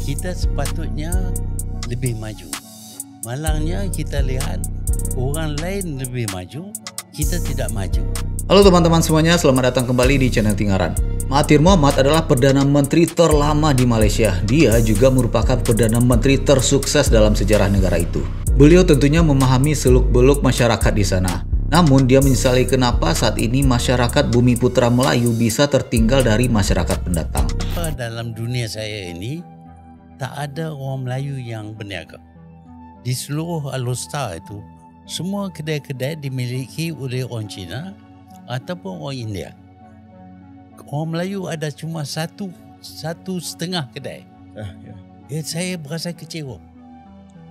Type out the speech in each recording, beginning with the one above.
kita sepatutnya lebih maju. Malangnya kita lihat orang lain lebih maju, kita tidak maju. Halo teman-teman semuanya, selamat datang kembali di channel Tingaran. Mahathir Mohamad adalah Perdana Menteri terlama di Malaysia. Dia juga merupakan Perdana Menteri tersukses dalam sejarah negara itu. Beliau tentunya memahami seluk-beluk masyarakat di sana. Namun dia menyesali kenapa saat ini masyarakat Bumi Putra Melayu bisa tertinggal dari masyarakat pendatang. Dalam dunia saya ini, tak ada orang Melayu yang berniaga. Di seluruh Alor-Star itu, semua kedai-kedai dimiliki oleh orang Cina ataupun orang India. Orang Melayu ada cuma satu setengah kedai. Saya berasa kecewa.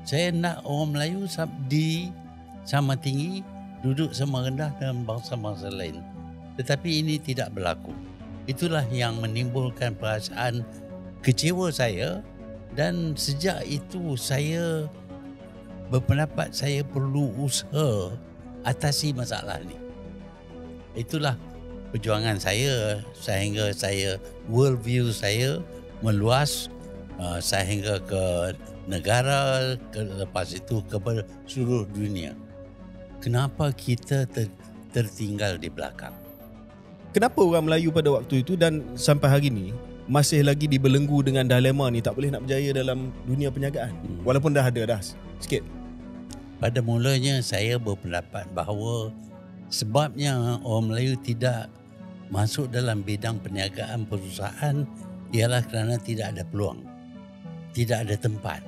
Saya nak orang Melayu sama tinggi, duduk sama rendah dengan bangsa-bangsa lain. Tetapi ini tidak berlaku. Itulah yang menimbulkan perasaan kecewa saya, dan sejak itu saya berpendapat saya perlu usaha atasi masalah ini. Itulah perjuangan saya sehingga world view saya meluas sehingga ke negara, lepas itu ke seluruh dunia. Kenapa kita tertinggal di belakang? Kenapa orang Melayu pada waktu itu dan sampai hari ini masih lagi dibelenggu dengan dilema ni, tak boleh nak berjaya dalam dunia perniagaan? Walaupun dah ada sikit. Pada mulanya saya berpendapat bahawa sebabnya orang Melayu tidak masuk dalam bidang perniagaan perusahaan ialah kerana tidak ada peluang, tidak ada tempat.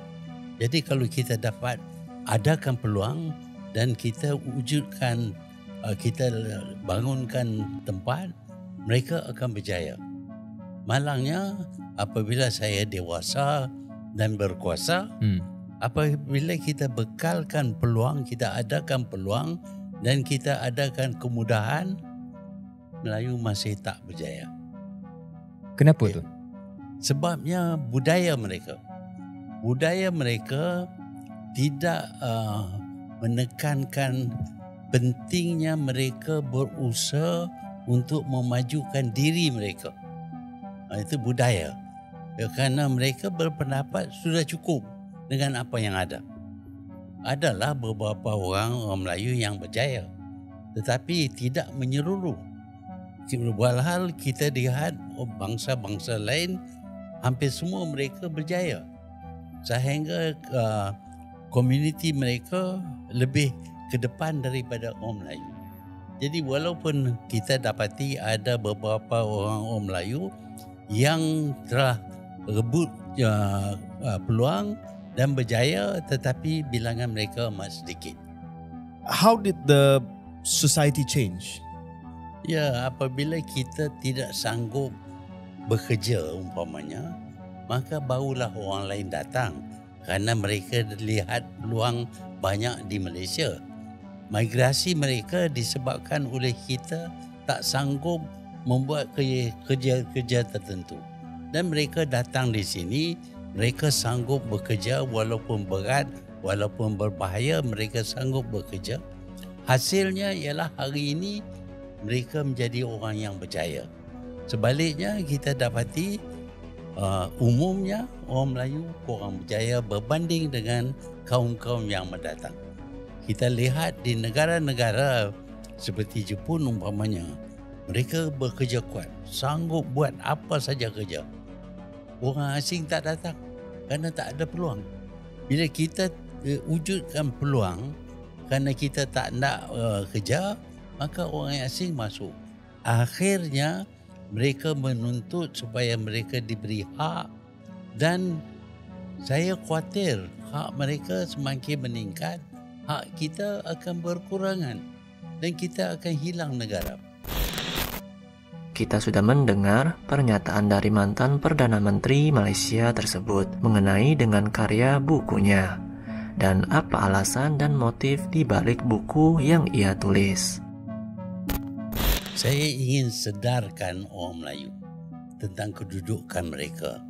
Jadi kalau kita dapat adakan peluang dan kita wujudkan, kita bangunkan tempat, mereka akan berjaya. Malangnya apabila saya dewasa dan berkuasa, apabila kita bekalkan peluang, kita adakan peluang dan kita adakan kemudahan, Melayu masih tak berjaya. Kenapa tu? Sebabnya budaya mereka tidak menekankan pentingnya mereka berusaha untuk memajukan diri mereka. Itu budaya. Kerana mereka berpendapat sudah cukup dengan apa yang ada. Adalah beberapa orang Melayu yang berjaya, tetapi tidak menyeluruh. Walhal kita lihat bangsa-bangsa lain, hampir semua mereka berjaya. Sehingga komuniti mereka lebih ke depan daripada orang Melayu. Jadi walaupun kita dapati ada beberapa orang Melayu yang telah rebut peluang dan berjaya, tetapi bilangan mereka amat sedikit. How did the society change? Ya, apabila kita tidak sanggup bekerja umpamanya, maka barulah orang lain datang kerana mereka lihat peluang banyak di Malaysia. Migrasi mereka disebabkan oleh kita tak sanggup membuat kerja-kerja tertentu. Dan mereka datang di sini, mereka sanggup bekerja walaupun berat, walaupun berbahaya, mereka sanggup bekerja. Hasilnya ialah hari ini mereka menjadi orang yang berjaya. Sebaliknya kita dapati umumnya orang Melayu kurang berjaya berbanding dengan kaum-kaum yang mendatang. Kita lihat di negara-negara seperti Jepun umpamanya, mereka bekerja kuat, sanggup buat apa saja kerja. Orang asing tak datang kerana tak ada peluang. Bila kita wujudkan peluang kerana kita tak nak kerja, maka orang asing masuk. Akhirnya mereka menuntut supaya mereka diberi hak, dan saya khawatir hak mereka semakin meningkat, hak kita akan berkurangan dan kita akan hilang negara. Kita sudah mendengar pernyataan dari mantan Perdana Menteri Malaysia tersebut mengenai dengan karya bukunya dan apa alasan dan motif di balik buku yang ia tulis. Saya ingin sedarkan orang Melayu tentang kedudukan mereka.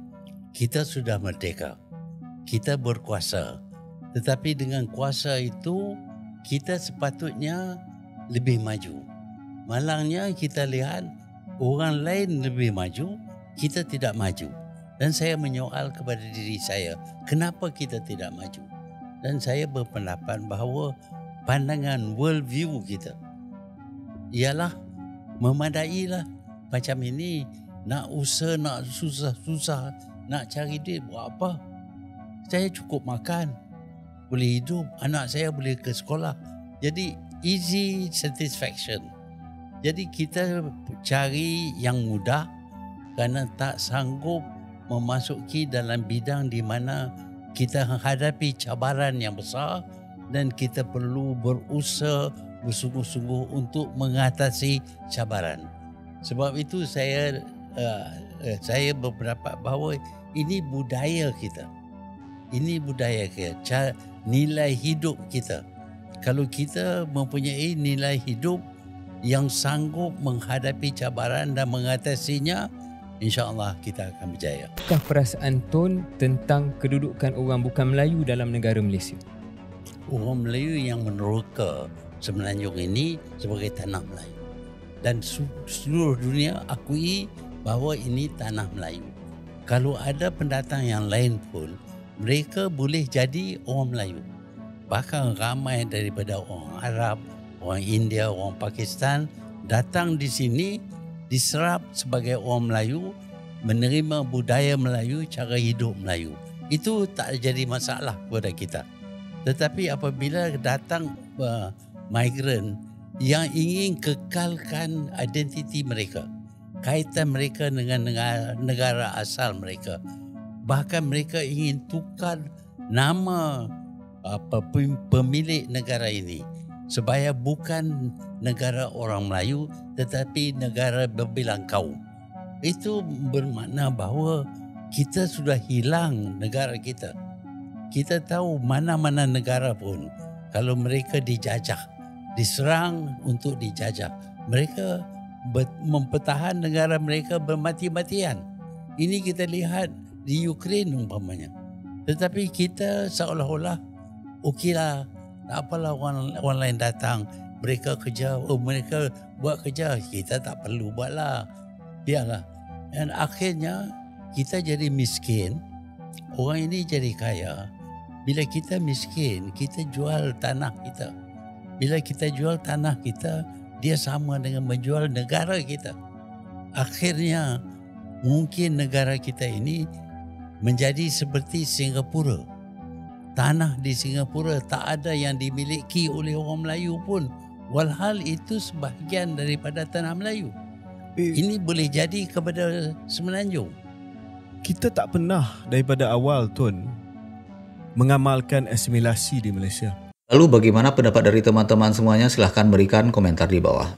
Kita sudah merdeka, kita berkuasa, tetapi dengan kuasa itu kita sepatutnya lebih maju. Malangnya kita lihat orang lain lebih maju, kita tidak maju. Dan saya menyoal kepada diri saya, kenapa kita tidak maju? Dan saya berpendapat bahawa pandangan world view kita ialah memadailah. Macam ini nak usaha, nak susah-susah, nak cari duit buat apa? Saya cukup makan, boleh hidup, anak saya boleh ke sekolah. Jadi easy satisfaction. Jadi kita cari yang mudah kerana tak sanggup memasuki dalam bidang di mana kita menghadapi cabaran yang besar dan kita perlu berusaha bersungguh-sungguh untuk mengatasi cabaran. Sebab itu saya berpendapat bahawa ini budaya kita. Ini budaya kita, nilai hidup kita. Kalau kita mempunyai nilai hidup yang sanggup menghadapi cabaran dan mengatasinya, insya-Allah kita akan berjaya. Apakah perasaan Tun tentang kedudukan orang bukan Melayu dalam negara Malaysia? Orang Melayu yang meneroka Semenanjung ini sebagai tanah Melayu. Dan seluruh dunia akui bahawa ini tanah Melayu. Kalau ada pendatang yang lain pun, mereka boleh jadi orang Melayu. Bahkan ramai daripada orang Arab, orang India, orang Pakistan datang di sini diserap sebagai orang Melayu, menerima budaya Melayu, cara hidup Melayu. Itu tak jadi masalah kepada kita. Tetapi apabila datang migran yang ingin kekalkan identiti mereka, kaitan mereka dengan negara asal mereka, bahkan mereka ingin tukar nama pemilik negara ini supaya bukan negara orang Melayu tetapi negara berbilang kaum. Itu bermakna bahawa kita sudah hilang negara kita. Kita tahu mana-mana negara pun kalau mereka dijajah, diserang untuk dijajah, mereka mempertahan negara mereka bermati-matian. Ini kita lihat di Ukraine umpamanya. Tetapi kita seolah-olah okeylah, tak apalah orang lain datang, mereka kerja, mereka buat kerja, kita tak perlu buatlah, biarlah. Dan akhirnya kita jadi miskin, orang ini jadi kaya. Bila kita miskin, kita jual tanah kita. Bila kita jual tanah kita, dia sama dengan menjual negara kita. Akhirnya mungkin negara kita ini menjadi seperti Singapura. Tanah di Singapura tak ada yang dimiliki oleh orang Melayu pun, walhal itu sebahagian daripada tanah Melayu. Ini boleh jadi kepada Semenanjung. Kita tak pernah daripada awal, Tun, mengamalkan asimilasi di Malaysia. Lalu bagaimana pendapat dari teman-teman semuanya? Silahkan berikan komentar di bawah.